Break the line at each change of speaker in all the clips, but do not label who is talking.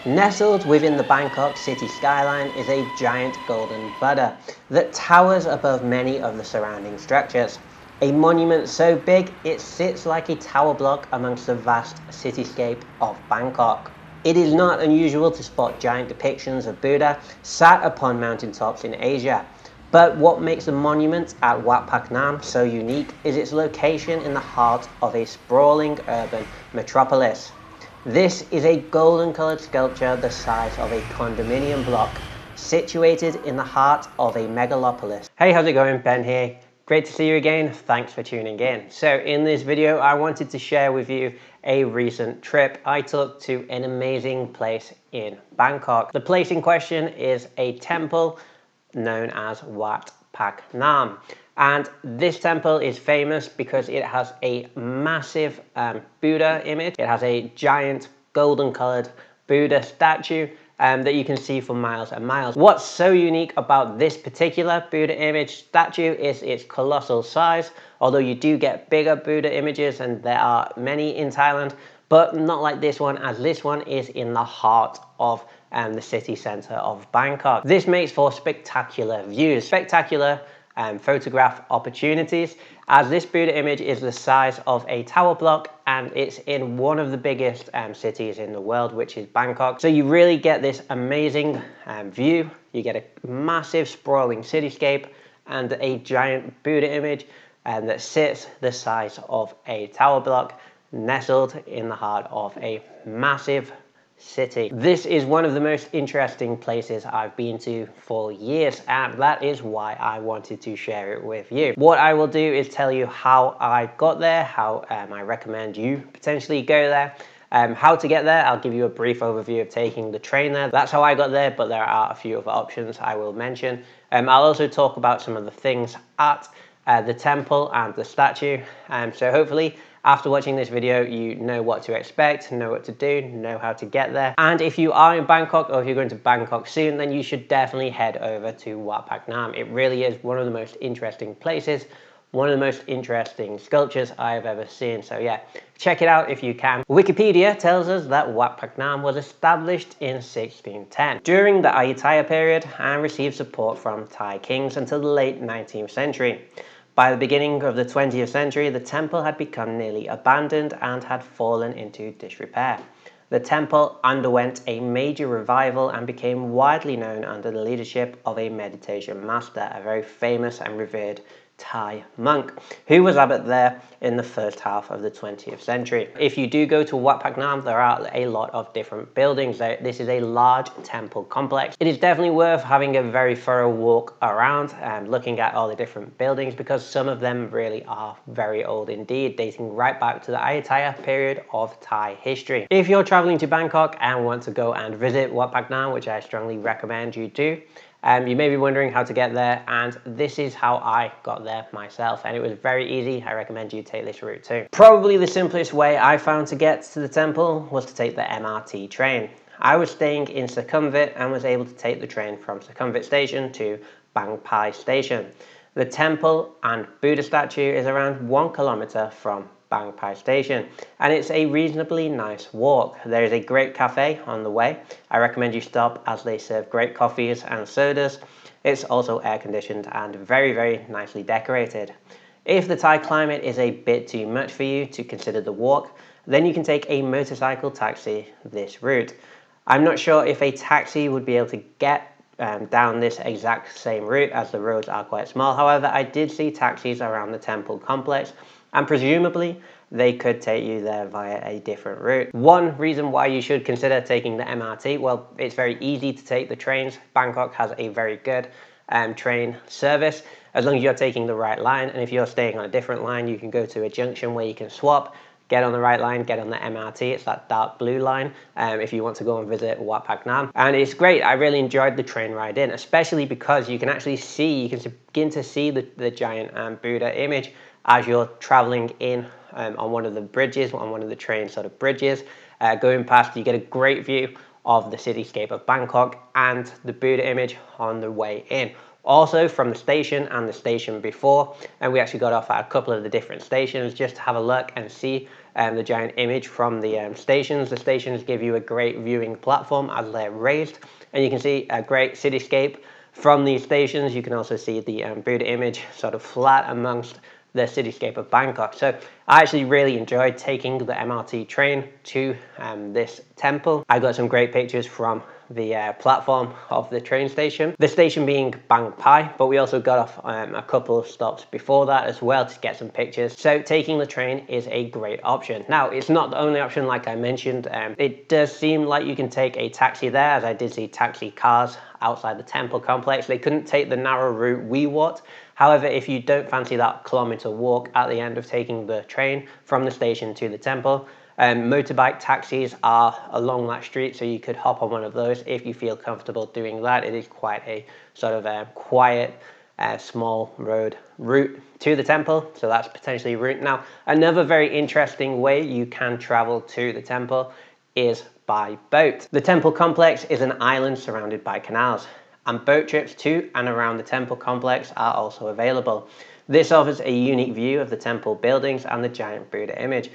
Nestled within the Bangkok city skyline is a giant golden Buddha that towers above many of the surrounding structures. A monument so big it sits like a tower block amongst the vast cityscape of Bangkok. It is not unusual to spot giant depictions of Buddha sat upon mountaintops in Asia. But what makes the monument at Wat Paknam so unique is its location in the heart of a sprawling urban metropolis. This is a golden-coloured sculpture the size of a condominium block, situated in the heart of a megalopolis. Hey, how's it going? Ben here. Great to see you again. Thanks for tuning in. So in this video, I wanted to share with you a recent trip I took to an amazing place in Bangkok. The place in question is a temple known as Wat Paknam. And this temple is famous because it has a massive Buddha image. It has a giant golden colored Buddha statue that you can see for miles and miles. What's so unique about this particular Buddha image statue is its colossal size. Although you do get bigger Buddha images, and there are many in Thailand, but not like this one, as this one is in the heart of the city center of Bangkok. This makes for spectacular views, spectacular photograph opportunities, as this Buddha image is the size of a tower block and it's in one of the biggest cities in the world, which is Bangkok. So you really get this amazing view. You get a massive sprawling cityscape and a giant Buddha image that sits the size of a tower block, nestled in the heart of a massive city. This is one of the most interesting places I've been to for years, and that is why I wanted to share it with you. What I will do is tell you how I got there, how I recommend you potentially go there. How to get there, I'll give you a brief overview of taking the train there. That's how I got there, but there are a few other options I will mention. I'll also talk about some of the things at the temple and the statue. So hopefully after watching this video, you know what to expect, know what to do, know how to get there. And if you are in Bangkok, or if you're going to Bangkok soon, then you should definitely head over to Wat Paknam. It really is one of the most interesting places, one of the most interesting sculptures I've ever seen. So yeah, check it out if you can. Wikipedia tells us that Wat Paknam was established in 1610 during the Ayutthaya period and received support from Thai kings until the late 19th century. By the beginning of the 20th century, the temple had become nearly abandoned and had fallen into disrepair. The temple underwent a major revival and became widely known under the leadership of a meditation master, a very famous and revered Thai monk, who was abbot there in the first half of the 20th century. If you do go to Wat Paknam, there are a lot of different buildings. This is a large temple complex. It is definitely worth having a very thorough walk around and looking at all the different buildings, because some of them really are very old indeed, dating right back to the Ayutthaya period of Thai history. If you're traveling to Bangkok and want to go and visit Wat Paknam, which I strongly recommend you do, you may be wondering how to get there, and this is how I got there myself, and it was very easy. I recommend you take this route too. Probably the simplest way I found to get to the temple was to take the MRT train. I was staying in Sukhumvit and was able to take the train from Sukhumvit station to Bang Pai station. The temple and Buddha statue is around 1 kilometer from Bang Pai station, and it's a reasonably nice walk. There is a great cafe on the way. I recommend you stop, as they serve great coffees and sodas. It's also air conditioned and very, very nicely decorated. If the Thai climate is a bit too much for you to consider the walk, then you can take a motorcycle taxi this route. I'm not sure if a taxi would be able to get down this exact same route, as the roads are quite small. However, I did see taxis around the temple complex, and presumably they could take you there via a different route. One reason why you should consider taking the MRT, well, it's very easy to take the trains. Bangkok has a very good train service, as long as you're taking the right line. And if you're staying on a different line, you can go to a junction where you can swap, get on the right line, get on the MRT. It's that dark blue line if you want to go and visit Wat Paknam. And it's great. I really enjoyed the train ride in, especially because you can actually see, you can begin to see the giant Buddha image as you're traveling in on one of the bridges, on one of the train sort of bridges. Going past, you get a great view of the cityscape of Bangkok and the Buddha image on the way in. Also from the station and the station before, and we actually got off at a couple of the different stations just to have a look and see the giant image from the stations. The stations give you a great viewing platform as they're raised, and you can see a great cityscape from these stations. You can also see the Buddha image sort of flat amongst the cityscape of Bangkok. So I actually really enjoyed taking the MRT train to this temple. I got some great pictures from the platform of the train station. The station being Bang Pai, but we also got off a couple of stops before that as well to get some pictures. So taking the train is a great option. Now, it's not the only option, like I mentioned. It does seem like you can take a taxi there, as I did see taxi cars outside the temple complex. They couldn't take the narrow route we walked. However, if you don't fancy that kilometer walk at the end of taking the train from the station to the temple, motorbike taxis are along that street, so you could hop on one of those if you feel comfortable doing that. It is quite a sort of quiet, small road route to the temple, so that's potentially a route. Now, another very interesting way you can travel to the temple is by boat. The temple complex is an island surrounded by canals, and boat trips to and around the temple complex are also available. This offers a unique view of the temple buildings and the giant Buddha image.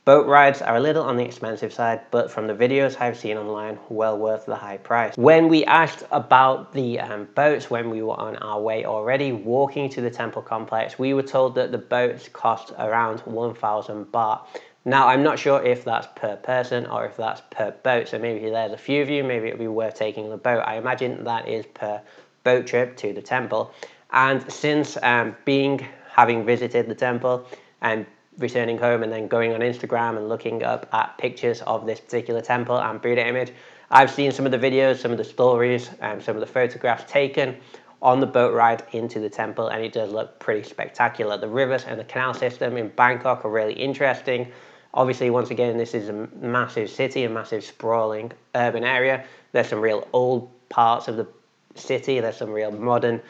Boat rides are a little on the expensive side, but from the videos I've seen online, well worth the high price. When we asked about the boats when we were on our way already walking to the temple complex, we were told that the boats cost around 1,000 baht. Now, I'm not sure if that's per person or if that's per boat, so maybe there's a few of you, maybe it'll be worth taking the boat. I imagine that is per boat trip to the temple. And since having visited the temple and returning home and then going on Instagram and looking up at pictures of this particular temple and Buddha image, I've seen some of the videos, some of the stories, some of the photographs taken on the boat ride into the temple, and it does look pretty spectacular. The rivers and the canal system in Bangkok are really interesting. Obviously, once again, this is a massive city, a massive sprawling urban area. There's some real old parts of the city. There's some real modern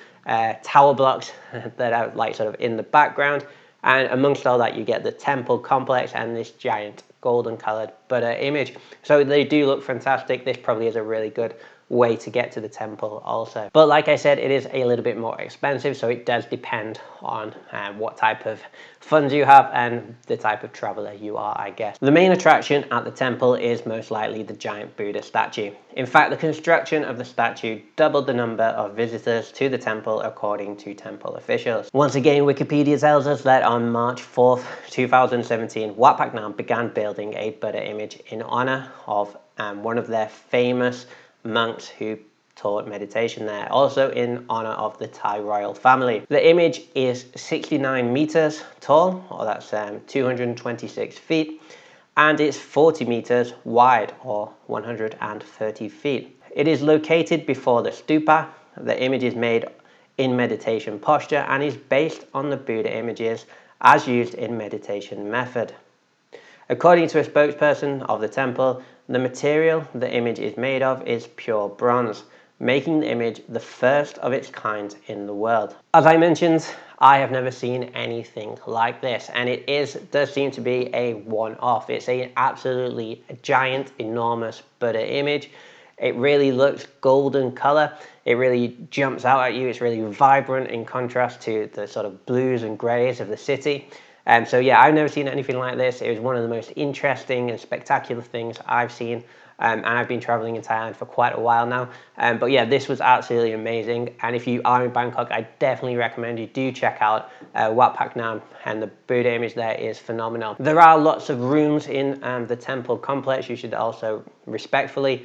tower blocks that are like sort of in the background. And amongst all that, you get the temple complex and this giant golden colored Buddha image. So they do look fantastic. This probably is a really good way to get to the temple also. But like I said, it is a little bit more expensive, so it does depend on what type of funds you have and the type of traveler you are, I guess. The main attraction at the temple is most likely the giant Buddha statue. In fact, the construction of the statue doubled the number of visitors to the temple according to temple officials. Once again, Wikipedia tells us that on March 4th, 2017, Wat Paknam began building a Buddha image in honor of one of their famous monks who taught meditation there, also in honor of the Thai royal family. The image is 69 meters tall, or that's 226 feet, and it's 40 meters wide, or 130 feet. It is located before the stupa. The image is made in meditation posture and is based on the Buddha images as used in meditation method. According to a spokesperson of the temple, the material the image is made of is pure bronze, making the image the first of its kind in the world. As I mentioned, I have never seen anything like this, and it does seem to be a one-off. It's an absolutely giant, enormous Buddha image. It really looks golden color. It really jumps out at you. It's really vibrant in contrast to the sort of blues and grays of the city. So yeah, I've never seen anything like this. It was one of the most interesting and spectacular things I've seen, and I've been traveling in Thailand for quite a while now. But yeah, this was absolutely amazing, and if you are in Bangkok, I definitely recommend you do check out Wat Paknam, and the Buddha image there is phenomenal. There are lots of rooms in the temple complex. You should also respectfully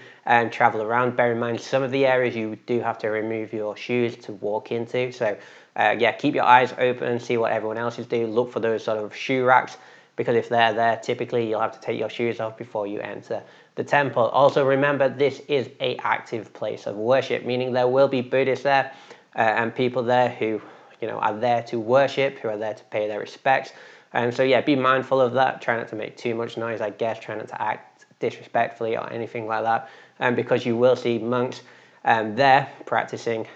travel around. Bear in mind, some of the areas you do have to remove your shoes to walk into, so yeah, keep your eyes open, see what everyone else is doing. Look for those sort of shoe racks, because if they're there, typically you'll have to take your shoes off before you enter the temple. Also remember, this is an active place of worship, meaning there will be Buddhists there and people there who are there to worship, who are there to pay their respects. And so yeah, be mindful of that. Try not to make too much noise, I guess. Try not to act disrespectfully or anything like that, because you will see monks there practicing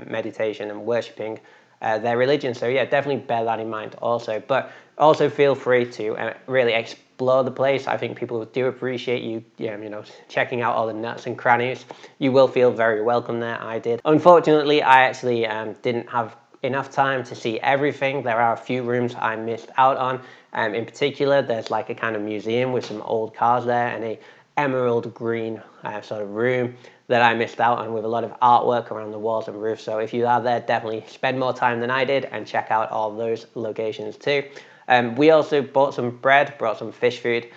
meditation and worshipping their religion. So yeah, definitely bear that in mind also. But also feel free to really explore the place. I think people do appreciate you checking out all the nuts and crannies. You will feel very welcome there. I did. Unfortunately, I actually didn't have enough time to see everything. There are a few rooms I missed out on. In particular, there's like a kind of museum with some old cars there, and a emerald green sort of room that I missed out on with a lot of artwork around the walls and roofs. So if you are there, definitely spend more time than I did and check out all those locations too. We also bought some bread, brought some fish food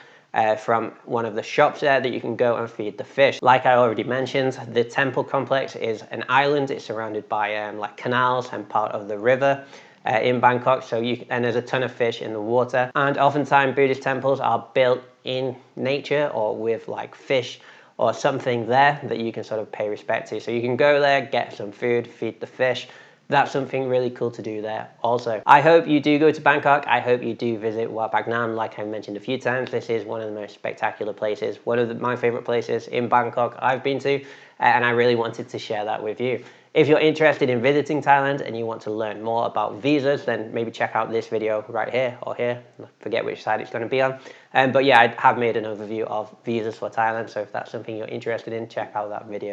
from one of the shops there that you can go and feed the fish. Like I already mentioned, the temple complex is an island. It's surrounded by like canals and part of the river in Bangkok. And there's a ton of fish in the water. And oftentimes Buddhist temples are built in nature or with like fish or something there that you can sort of pay respect to. So you can go there, get some food, feed the fish. That's something really cool to do there also. I hope you do go to Bangkok. I hope you do visit Wat Paknam. Like I mentioned a few times, this is one of the most spectacular places, one of my favorite places in Bangkok I've been to, and I really wanted to share that with you. If you're interested in visiting Thailand and you want to learn more about visas, then maybe check out this video right here or here. I forget which side it's going to be on. But yeah, I have made an overview of visas for Thailand, so if that's something you're interested in, check out that video.